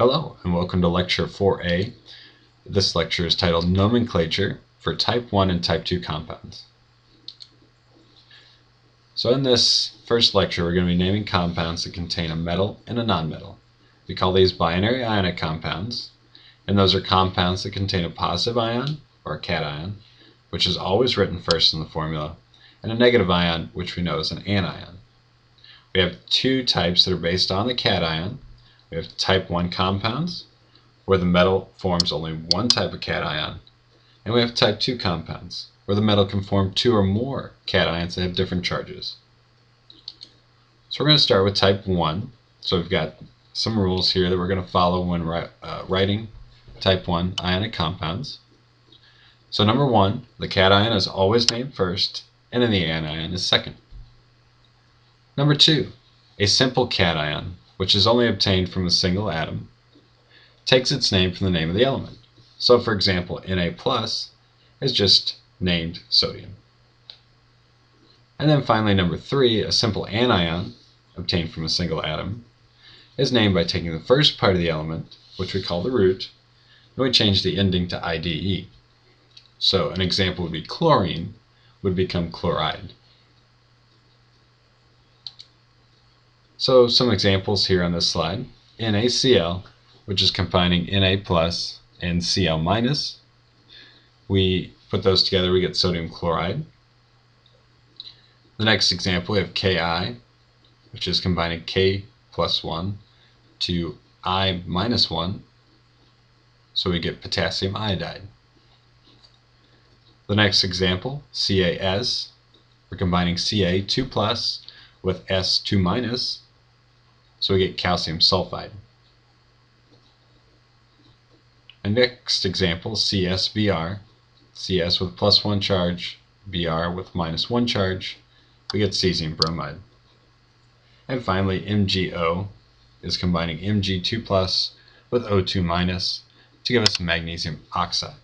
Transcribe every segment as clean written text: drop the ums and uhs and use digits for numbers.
Hello and welcome to Lecture 4A. This lecture is titled Nomenclature for Type 1 and Type 2 Compounds. So in this first lecture we're going to be naming compounds that contain a metal and a nonmetal. We call these binary ionic compounds, and those are compounds that contain a positive ion or a cation, which is always written first in the formula, and a negative ion, which we know is an anion. We have two types that are based on the cation. We have type 1 compounds, where the metal forms only one type of cation, and we have type 2 compounds, where the metal can form two or more cations that have different charges. So we're going to start with type 1. So we've got some rules here that we're going to follow when writing type 1 ionic compounds. So number 1, the cation is always named first, and then the anion is second. Number 2, a simple cation, which is only obtained from a single atom, takes its name from the name of the element. So for example, Na plus is just named sodium. And then finally number 3, a simple anion, obtained from a single atom, is named by taking the first part of the element, which we call the root, and we change the ending to IDE. So an example would be chlorine would become chloride. So some examples here on this slide. NaCl, which is combining Na plus and Cl minus. We put those together, we get sodium chloride. The next example, we have Ki, which is combining K plus 1 to I minus 1. So we get potassium iodide. The next example, CaS, we're combining Ca2 plus with S2 minus. So we get calcium sulfide. And next example, CsBr, Cs with plus 1 charge, Br with minus 1 charge, we get cesium bromide. And finally, MgO is combining Mg2 plus with O2 minus to give us magnesium oxide.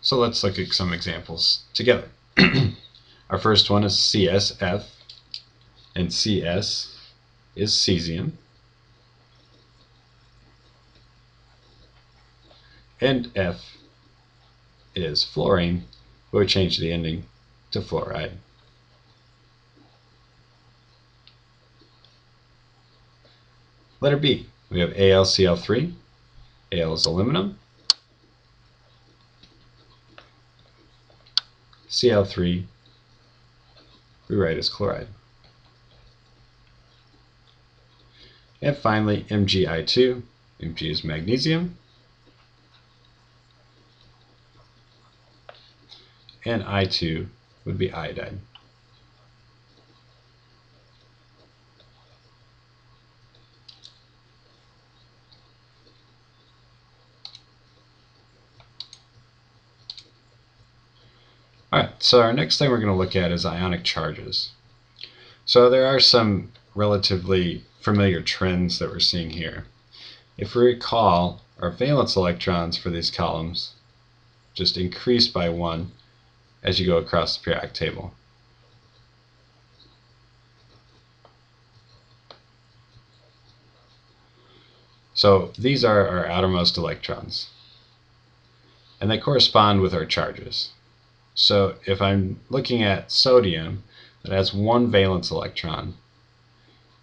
So let's look at some examples together. Our first one is CsF, and Cs is cesium, and F is fluorine, but we change the ending to fluoride. Letter B, we have AlCl3. Al is aluminum. Cl3 we write as chloride. And finally, MgI2. Mg is magnesium. And I2 would be iodide. Alright, so our next thing we're going to look at is ionic charges. So there are some relatively familiar trends that we're seeing here. If we recall, our valence electrons for these columns just increase by 1 as you go across the periodic table. So these are our outermost electrons, and they correspond with our charges. So if I'm looking at sodium that has 1 valence electron,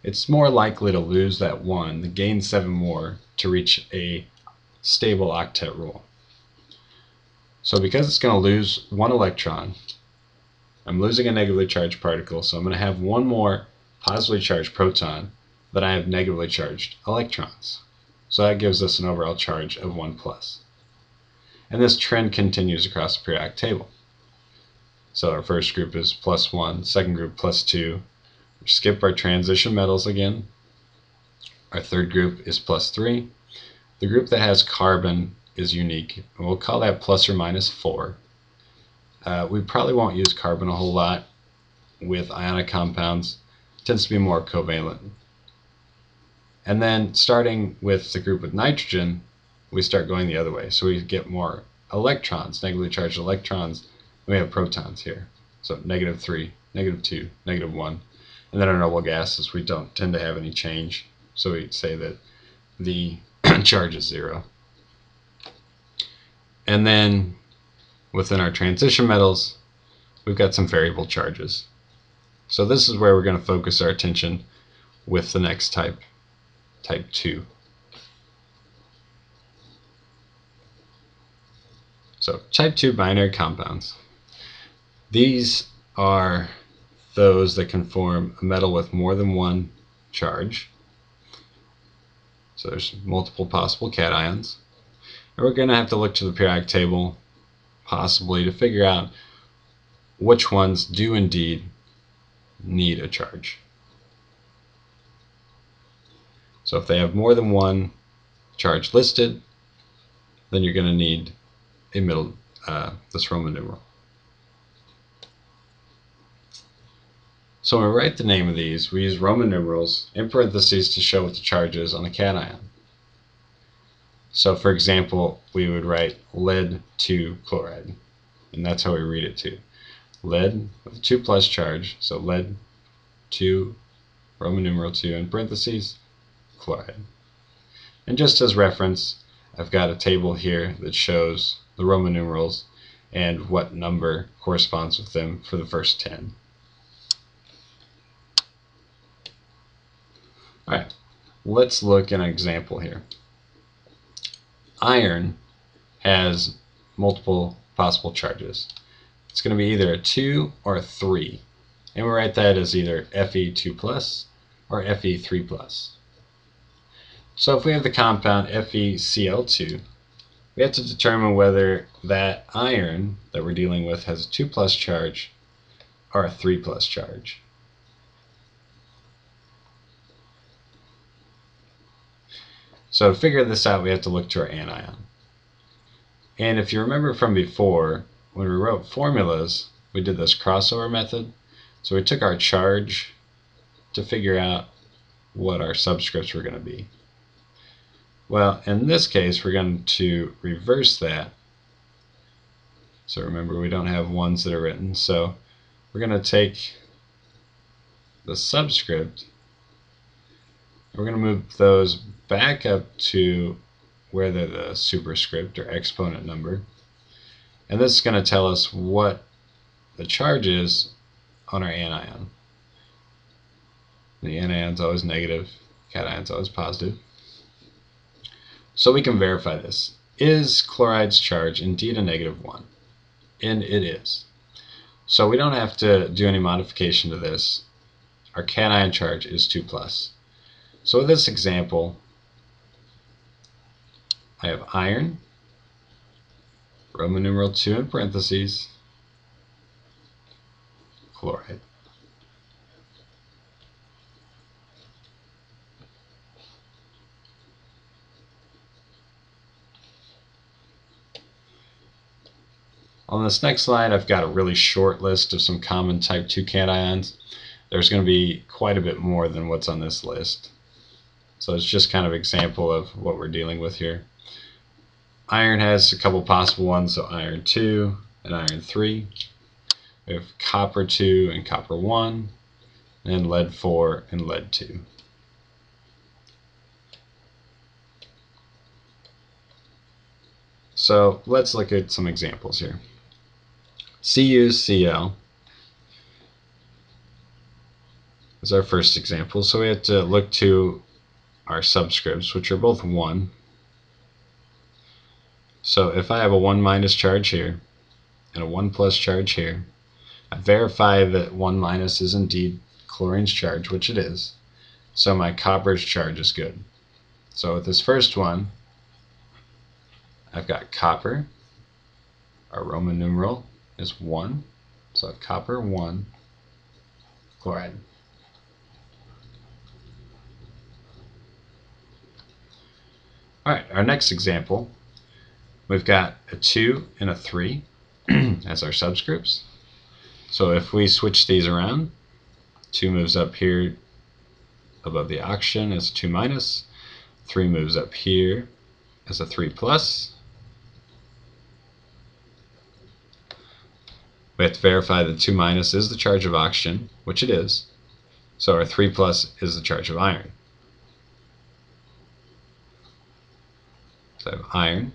it's more likely to lose that 1, to gain 7 more to reach a stable octet rule. So because it's going to lose 1 electron, I'm losing a negatively charged particle, so I'm going to have 1 more positively charged proton than I have negatively charged electrons. So that gives us an overall charge of 1 plus. And this trend continues across the periodic table. So our first group is plus 1, second group plus 2. We skip our transition metals again. Our third group is plus 3. The group that has carbon is unique, and we'll call that plus or minus 4. We probably won't use carbon a whole lot with ionic compounds. It tends to be more covalent. And then starting with the group with nitrogen, we start going the other way. So we get more electrons, negatively charged electrons. We have protons here. So -3, -2, -1. And then our noble gases, we don't tend to have any change, so we say that the charge is 0. And then within our transition metals, we've got some variable charges. So this is where we're going to focus our attention with the next type, type 2. So type 2 binary compounds. These are those that can form a metal with more than one charge. So there's multiple possible cations. And we're going to have to look to the periodic table possibly to figure out which ones do indeed need a charge. So if they have more than one charge listed, then you're going to need a middle, this Roman numeral. So when we write the name of these, we use Roman numerals in parentheses to show what the charge is on the cation. So for example, we would write lead 2 chloride, and that's how we read it too. Lead with a 2 plus charge, so lead 2, Roman numeral 2 in parentheses, chloride. And just as reference, I've got a table here that shows the Roman numerals and what number corresponds with them for the first 10. Alright, let's look at an example here. Iron has multiple possible charges. It's going to be either a 2 or a 3. And we write that as either Fe2 plus or Fe3 plus. So if we have the compound FeCl2, we have to determine whether that iron that we're dealing with has a 2 plus charge or a 3 plus charge. So to figure this out, we have to look to our anion. And if you remember from before, when we wrote formulas, we did this crossover method. So we took our charge to figure out what our subscripts were going to be. Well, in this case, we're going to reverse that. So remember, we don't have ones that are written. So we're going to take the subscript, we're going to move those back up to where they're the superscript or exponent number. And this is going to tell us what the charge is on our anion. The anion's always negative, cation's always positive. So we can verify this. Is chloride's charge indeed a -1? And it is. So we don't have to do any modification to this. Our cation charge is 2 plus. So with this example, I have iron, Roman numeral 2 in parentheses, chloride. On this next slide, I've got a really short list of some common type 2 cations. There's going to be quite a bit more than what's on this list. So it's just kind of an example of what we're dealing with here. Iron has a couple possible ones, so iron 2 and iron 3. We have copper 2 and copper 1, and lead 4 and lead 2. So let's look at some examples here. CuCl is our first example, so we have to look to our subscripts, which are both 1. So if I have a 1 minus charge here and a 1 plus charge here, I verify that 1 minus is indeed chlorine's charge, which it is. So my copper's charge is good. So with this first one, I've got copper. Our Roman numeral is 1. So I have copper 1, chloride. Alright, our next example, we've got a 2 and a 3 as our subscripts. So if we switch these around, 2 moves up here above the oxygen as 2 minus, 3 moves up here as a 3 plus. We have to verify that 2 minus is the charge of oxygen, which it is. So our 3 plus is the charge of iron. So I have iron,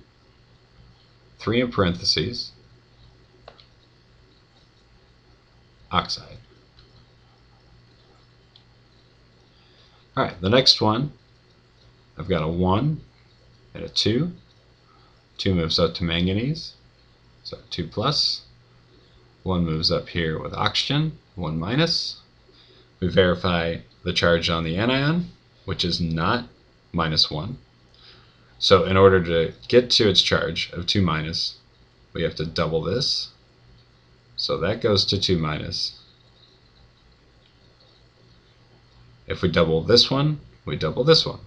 3 in parentheses, oxide. Alright, the next one, I've got a 1 and a 2. 2 moves up to manganese, so 2 plus. 1 moves up here with oxygen, 1 minus. We verify the charge on the anion, which is not -1. So in order to get to its charge of 2 minus, we have to double this. So that goes to 2 minus. If we double this one, we double this one.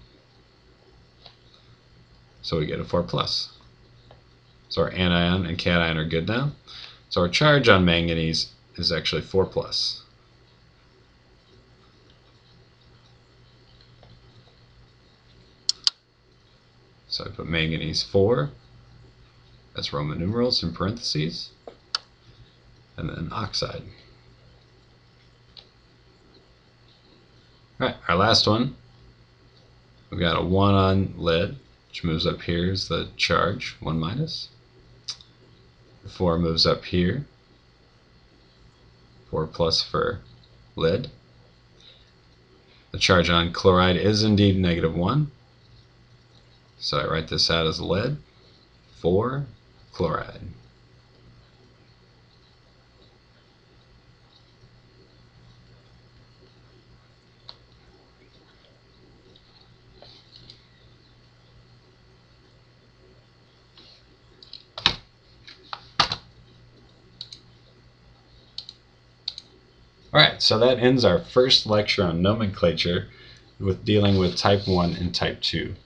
So we get a 4 plus. So our anion and cation are good now. So our charge on manganese is actually 4 plus. So I put manganese 4, that's Roman numerals in parentheses, and then oxide. Alright, our last one, we've got a 1 on lead, which moves up here is the charge, 1 minus. The 4 moves up here, 4 plus for lead. The charge on chloride is indeed -1. So I write this out as lead, 4 chloride. Alright, so that ends our first lecture on nomenclature with dealing with type 1 and type 2.